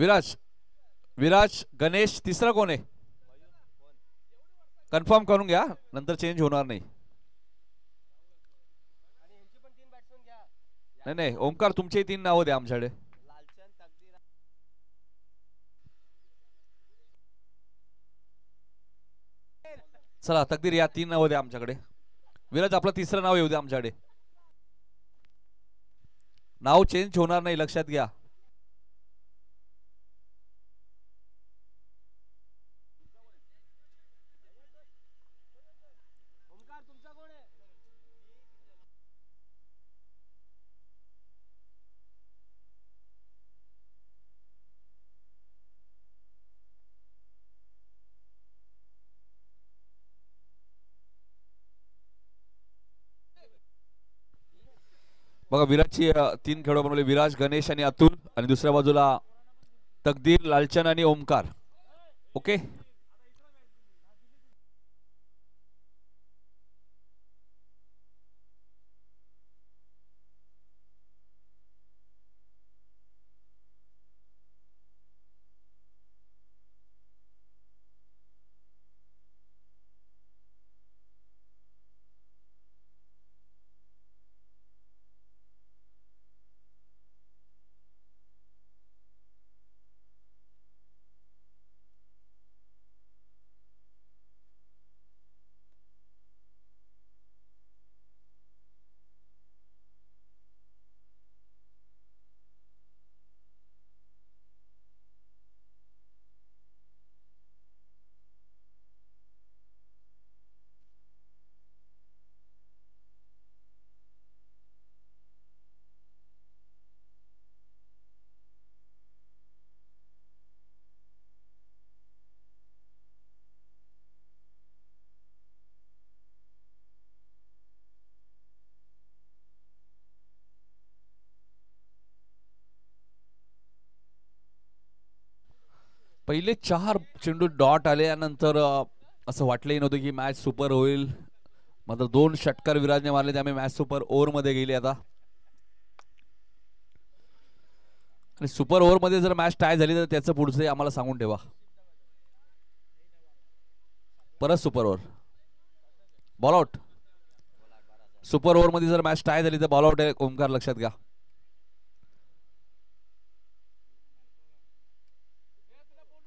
विराज विराज गणेश तिसरा कोण आहे कन्फर्म करून घ्या नंतर चेंज होणार नाही. नाही नाही ओमकार तुमचे 3 नाव द्या आमच्याकडे. चला तकदीर या 3 नाव द्या आमच्याकडे. विराज आपलं तिसरं नाव येऊ द्या आमच्याकडे. नाव चेंज होणार नाही लक्षात घ्या. बघा विराजची 3 खेळाडू बनवले विराज गणेश आणि अतुल आणि दुसऱ्या बाजूला तकदीर लालचंद आणि ओमकार. ओके पहिले 4 चेंडू डॉट आल्यानंतर असं वाटलंही नव्हतं की मॅच सुपर होईल. मात्र 2 षटकार विराजने मारले त्यामुळे मॅच सुपर ओव्हर मध्ये गेली. आता आणि सुपर ओव्हर मध्ये जर मॅच टाय झाली तर त्याचं पुढचे आम्हाला सांगून ठेवा. परत super over ball out. Super over मध्ये जर मॅच टाय झाली तर बॉल आउट आहे ओमकार लक्षात घ्या.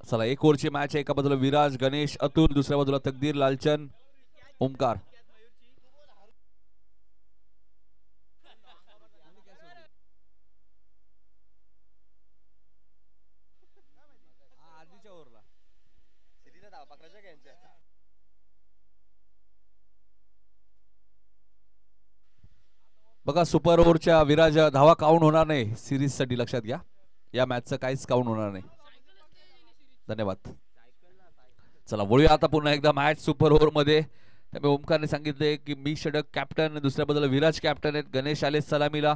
चला 1 ओव्हरची मॅच आहे. एका बाजूला विराज गणेश अतुल दुसऱ्या बाजूला तकदीर लालचंद ओमकार. बघा सुपर ओव्हरच्या विराज धावा काउंट होणार नाही सिरीज साठी लक्षात घ्या. या मॅचचं काहीच काउंट होणार नाही. धन्यवाद. चला वळूया आता पुन्हा एकदा मॅच सुपर ओव्हर मध्ये. त्यामुळे ओमकारने सांगितले की मी षटक कॅप्टन दुसऱ्या बाजूला विराज कॅप्टन आहेत. गणेश आले सलामीला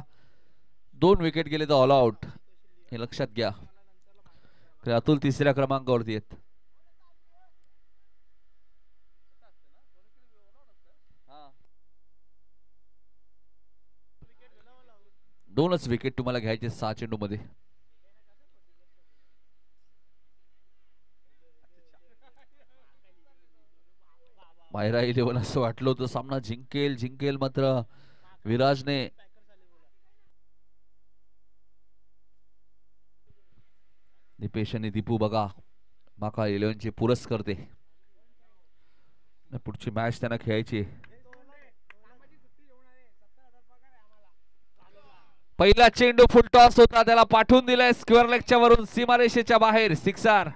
2 विकेट गेले तर ऑल आउट हे लक्षात घ्या. अतुल 3ऱ्या क्रमांकावरती आहेत. दोनच विकेट तुम्हाला घ्यायचे 6 चेंडू मध्ये. मायरा 11 असं वाटलं होतं सामना जिंकेल जिंकेल मात्र विराजने दीपेश आणि दीपू बघा माका 11 चे पुरस्कर्ते. पुढची मॅच त्यांना खेळायची. पहिला चेंडू फुल टॉस होता त्याला पाठवून दिलाय स्क्वेअर लेगच्या वरून सीमारेषेच्या बाहेर सिक्सर.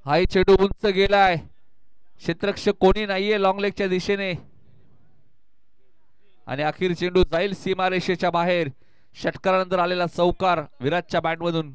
हाय चेंडू उंच गेलाय क्षेत्ररक्षक कोणी नाहीये लॉंग लेगच्या दिशेने आणि अखेर चेंडू जाईल सीमारेषेच्या बाहेर. षटकारानंतर आलेला चौकार विराजच्या बॅटमधून.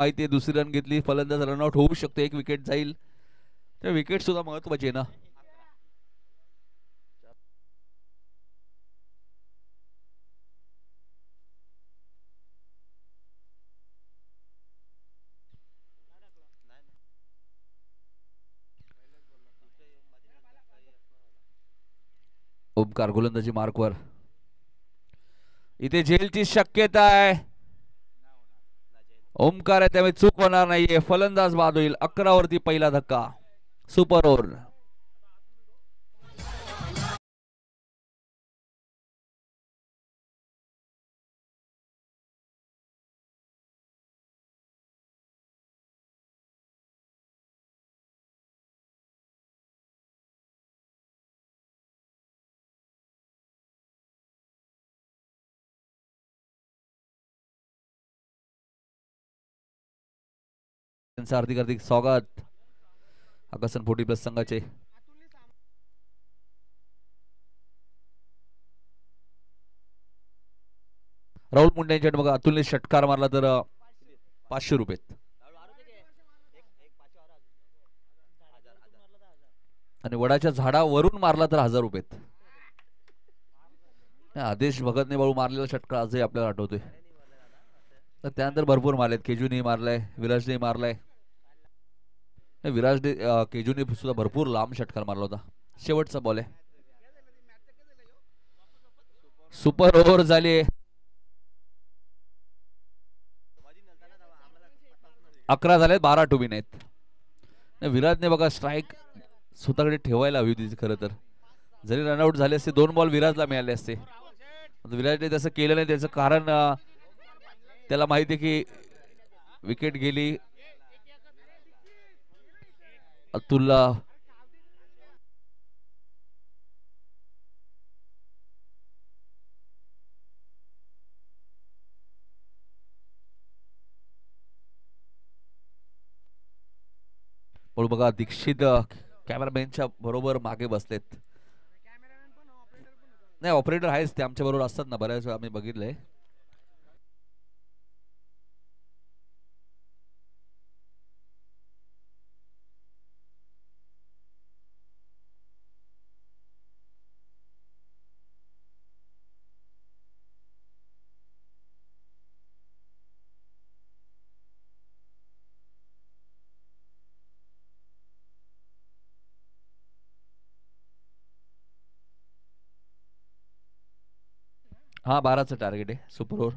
माहिती दुसरी रन घेतली फलंदाज रनआउट होऊ शकतो. एक विकेट जाईल. त्या विकेट सुद्धा महत्वाची आहे ना. ओमकार गोलंदाजी मार्कवर. इथे झेलची शक्यता आहे. ओमकार आहे त्यामुळे चूक होणार नाहीये. फलंदाज बाद होईल. 11 वरती पहिला धक्का. Super over. हार्दिक हार्दिक स्वागत आकर्षण 40+ संघाचे. राहुल मुंडे यांच्या बघा अतुलने षटकार मारला तर 500 रुपये. आणि वडाच्या झाडावरून मारला तर 1000 रुपये. आदेश भगतने बाळू मारलेला षटकार आजही आपल्याला आठवतोय. तर त्यानंतर भरपूर मारलेत. केजूने मारलाय, विराजने मारलाय. विराजने केजूने सुद्धा भरपूर लांब षटकार मारला होता. शेवटचा बॉल आहे. सुपर ओव्हर झाली. 11 झाले, 12 टू विन आहेत. विराजने बघा स्ट्राईक स्वतःकडे ठेवायला हवी होती खरं तर. जरी रनआउट झाले असते 2 बॉल विराजला मिळाले असते. विराजने तसं केलं नाही. त्याचं कारण त्याला माहिती आहे की विकेट गेली. अतुलला बघा दीक्षित कॅमेरामॅनच्या बरोबर मागे बसलेत. नाही ऑपरेटर आहेच ते आमच्या बरोबर असतात ना बऱ्याच वेळा आम्ही बघितलंय. हा 12चं टार्गेट आहे. Super over.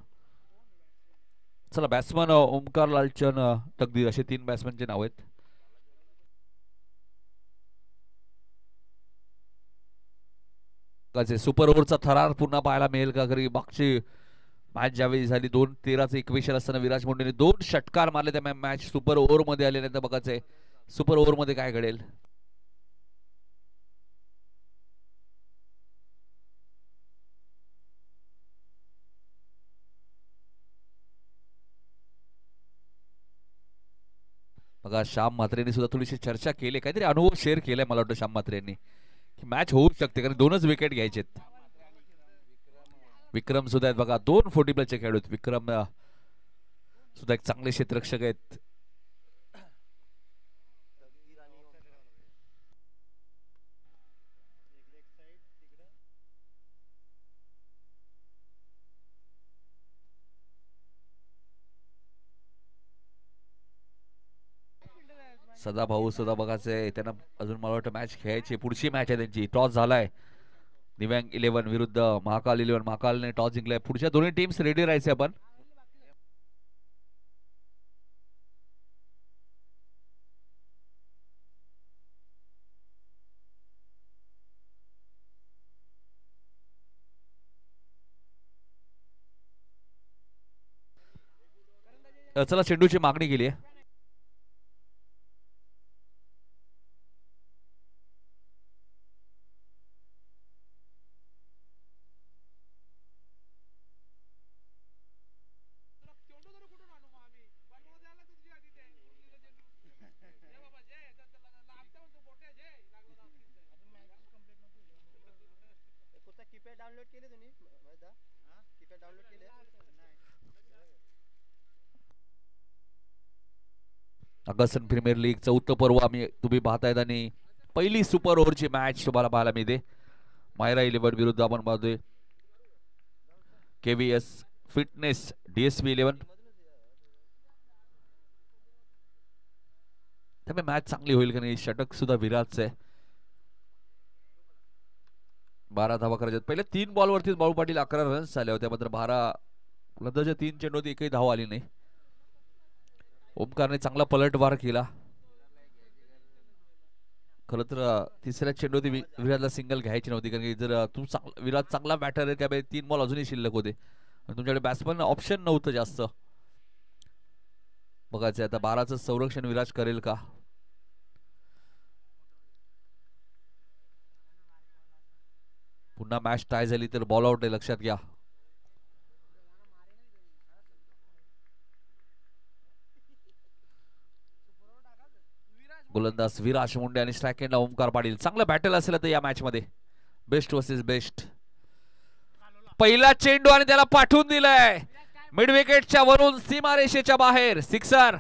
चला बॅट्समन ओमकार लालचंद तकदीर असे 3 बॅट्समनचे नाव आहेत. सुपर ओव्हरचा थरार पुन्हा पाहायला मिळेल का. घरी मागची मॅच ज्यावेळी झाली 2-13चं इक्वेशन असताना विराज मुंडेने 2 षटकार मारले. त्या मॅच सुपर ओव्हर मध्ये आले नाही तर बघायचंय सुपर ओव्हर मध्ये काय घडेल. बघा श्याम म्हात्रेंनी सुद्धा थोडीशी चर्चा केली. काहीतरी अनुभव शेअर केलाय मला वाटतं श्याम म्हात्रे यांनी की मॅच होऊ शकते कारण 2च विकेट घ्यायचेत. विक्रम सुद्धा आहेत बघा 2 40+चे खेळाडू आहेत. विक्रम सुद्धा एक चांगले क्षेत्ररक्षक आहेत. सदाभाऊ सुद्धा बघायचंय, त्यांना अजून मला वाटतं मॅच खेळायची. पुढची मॅच आहे त्यांची. टॉस झालाय दिव्यांग 11 विरुद्ध महाकाल 11. महाकालने टॉस जिंकलाय. पुढच्या दोन्ही टीम्स रेडी राहायचे आपण. चला, चेंडूची मागणी केली आहे. ऑगस्टन प्रीमियर लीग 4थं पर्व तुम्ही पाहतायत आणि पहिली सुपर ओव्हरची मॅच तुम्हाला पाहायला मिळते. मायरा 11 विरुद्ध आपण पाहतोय KVS फिटनेस DSP 11. त्यामुळे मॅच चांगली होईल. कारण षटक सुद्धा विराटचं आहे. 12 धावा करायच्यात. पहिल्या 3 बॉलवरतीच बाळू पाटील 11 रन्स झाले होते. मात्र 12 फलंदाजच्या 3 चेंडूवरती एकही धाव आली नाही. ओमकारने चांगला पलटवार केला. खरं तर तिसऱ्या चेंडूवरती विराटला सिंगल घ्यायची नव्हती. कारण की जर विराट चांगला बॅटर आहे त्यामुळे 3 बॉल अजूनही शिल्लक होते. तुमच्याकडे बॅट्समन ऑप्शन नव्हतं जास्त. बघायचं आता 12चं संरक्षण विराट करेल का. पुन्हा मॅच टाय झाली तर बॉल आउट आहे, लक्षात घ्या. गोलंदाज विराज मुंडे आणि स्ट्राईक एंडला ओमकार पाटील. चांगलं बॅटल असेल तर या मॅच मध्ये. Best versus best. पहिला चेंडू आणि त्याला पाठवून दिलाय मिड विकेटच्या वरून सीमारेषेच्या बाहेर. सिक्सर.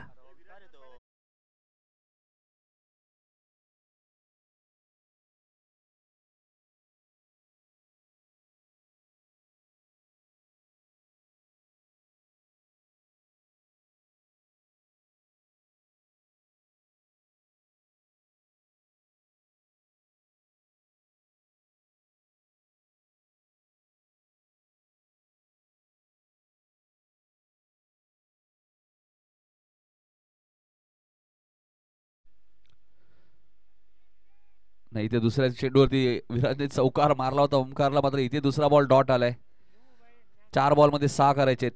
नाही, इथे दुसऱ्या चेंडूवरती विराटने चौकार मारला होता ओमकारला. मात्र इथे दुसरा बॉल डॉट आलाय. 4 बॉल मध्ये 6 करायचे.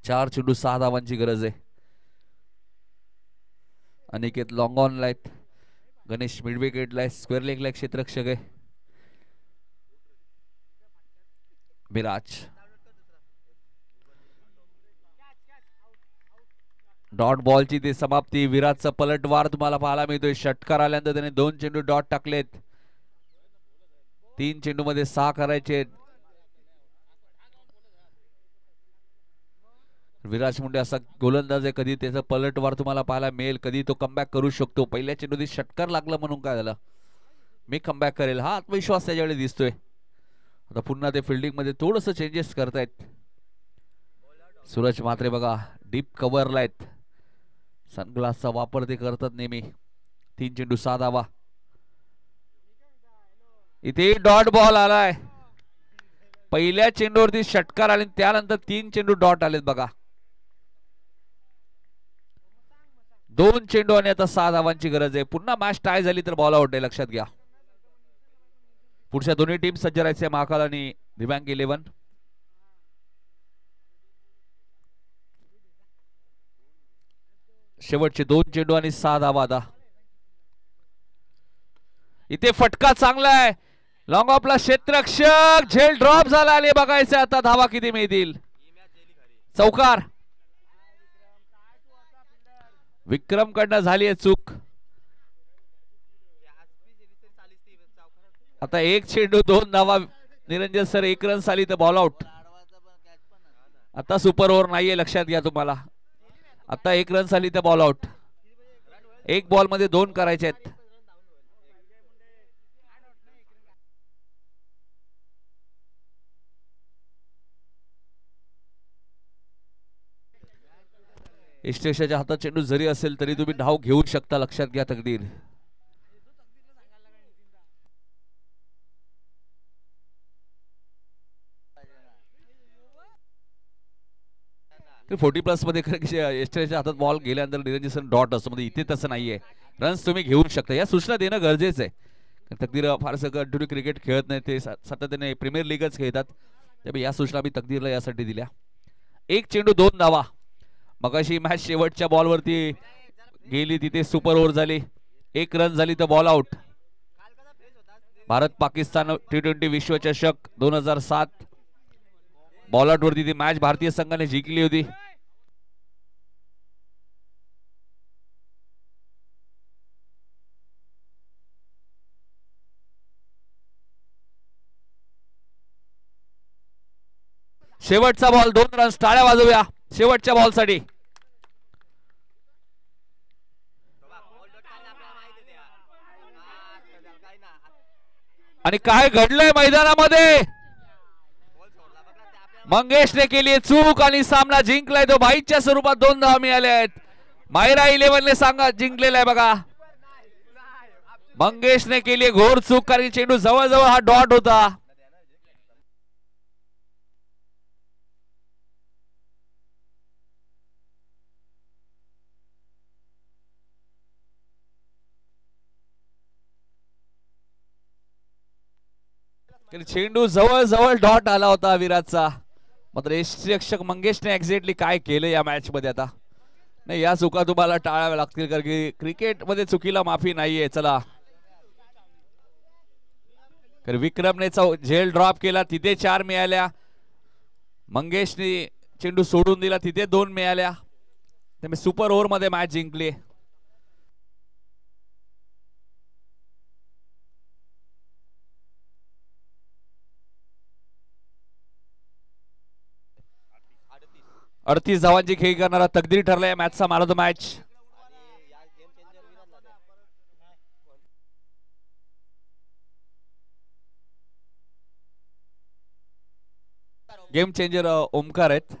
4 चेंडू 6 धावांची गरज आहे. अनिकेत लॉंग ऑन लाईत. गणेश मिड विकेटला स्क्वेअर लेगला क्षेत्ररक्षक आहे. विराज डॉट बॉलची ती समाप्ती. विराटचा पलटवार तुम्हाला पाहायला मिळतोय. षटकार आल्यानंतर त्याने 2 चेंडू डॉट टाकलेत. 3 चेंडू मध्ये 6 करायचे. विराज मुंडे असा गोलंदाज आहे, कधी त्याचा पलटवार तुम्हाला पाहायला मिळेल, कधी तो कमबॅक करू शकतो. पहिल्या चेंडूत षटकार लागला म्हणून काय झालं, मी कमबॅक करेल हा आत्मविश्वास त्याच्याकडे दिसतोय. आता पुन्हा ते फिल्डिंग मध्ये थोडंसं चेंजेस करतायत. सूरज म्हात्रे बघा डीप कव्हरला आहेत. सनग्लासचा वापर ते करतात नेहमी. 3 चेंडू 6 धावा. इथे डॉट बॉल आलाय. पहिल्या चेंडूवरती षटकार आले, त्यानंतर 3 चेंडू डॉट आलेत बघा. 2 चेंडू आणि आता 6 धावांची गरज आहे. पुन्हा मॅच टाय झाली तर बॉल आउट आहे, लक्षात घ्या. पुढच्या दोन्ही टीम सज्ज राहायचे, महाकाल आणि दिव्यांग 11. शेवटचे 2 चेंडू आणि 6 धावा. आता इथे फटका चांगला आहे. लॉंग ऑफला क्षेत्ररक्षक झेल ड्रॉप झाला. आले बघायचे आता धावा किती मिळतील. चौकार. विक्रम कडनं झाली आहे चूक. आता 1 चेंडू 2 धावा. निरंजन सर 1 रन आली तर बॉल आउट. आता सुपर ओव्हर नाहीये, लक्षात घ्या तुम्हाला. आता 1 रन आली तर बॉल आउट. 1 बॉल मध्ये 2 करायचे आहेत. इष्टेशाच्या हातात चेंडू जरी असेल तरी तुम्ही धाव घेऊ शकता, लक्षात घ्या तकदीर. 40+ मध्ये इष्टेशाच्या हातात बॉल गेल्यानंतर निरंजन डॉट असतो, म्हणजे इथे तसं नाहीये. रन्स तुम्ही घेऊ शकता, या सूचना देणं गरजेचं आहे. तकदीर फारसं कंटिन्यू क्रिकेट खेळत नाही, ते सातत्याने प्रीमियर लीगच खेळतात. त्यामुळे या सूचना मी तकदीरला यासाठी दिल्या. एक चेंडू 2 धावा. मगाशी मॅच शेवटच्या बॉलवरती गेली, तिथे सुपर ओव्हर झाली, 1 रन झाली तर ball out. Bharat Pakistan T20 विश्वचषक 2007 बॉल आउट वरती ती मॅच भारतीय संघाने जिंकली होती. शेवटचा बॉल, 2 रन्स. टाळ्या वाजवूया शेवटच्या बॉल साठी. आणि काय घडलंय मैदानामध्ये, मंगेशने केली चूक आणि सामना जिंकलाय तो. बाईच्या स्वरूपात 2 धावा मिळाल्या आहेत. मायरा 11ने सांगा जिंकलेला आहे बघा. मंगेशने केली घोर चूक, कारण चेंडू जवळजवळ हा डॉट होता. चेंडू जवळ डॉट आला होता विराटचा. मात्र यष्टीरक्षक मंगेशने एक्झॅक्टली काय केलं या मॅच मध्ये, आता नाही या चुका तुम्हाला टाळाव्या लागतील, कारण की क्रिकेट मध्ये चुकीला माफी नाहीये. चला, विक्रमने झेल ड्रॉप केला, तिथे 4 मिळाल्या. मंगेशने चेंडू सोडून दिला, तिथे 2 मिळाल्या. त्यामुळे सुपर ओव्हर मध्ये मॅच जिंकली. अडतीस धावांची खेळी करणारा तकदीर ठरला या मॅचचा man of the match. Game changer Omkar आहेत.